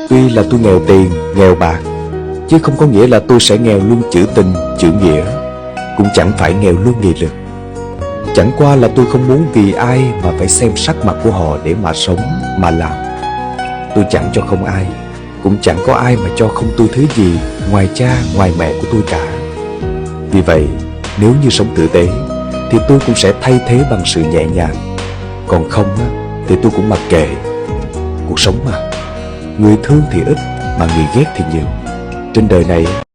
Tuy là tôi nghèo tiền, nghèo bạc, chứ không có nghĩa là tôi sẽ nghèo luôn chữ tình, chữ nghĩa. Cũng chẳng phải nghèo luôn nghị lực. Chẳng qua là tôi không muốn vì ai mà phải xem sắc mặt của họ để mà sống, mà làm. Tôi chẳng cho không ai, cũng chẳng có ai mà cho không tôi thứ gì ngoài cha, ngoài mẹ của tôi cả. Vì vậy, nếu như sống tử tế thì tôi cũng sẽ thay thế bằng sự nhẹ nhàng. Còn không á, thì tôi cũng mặc kệ. Cuộc sống mà, người thương thì ít mà người ghét thì nhiều. Trên đời này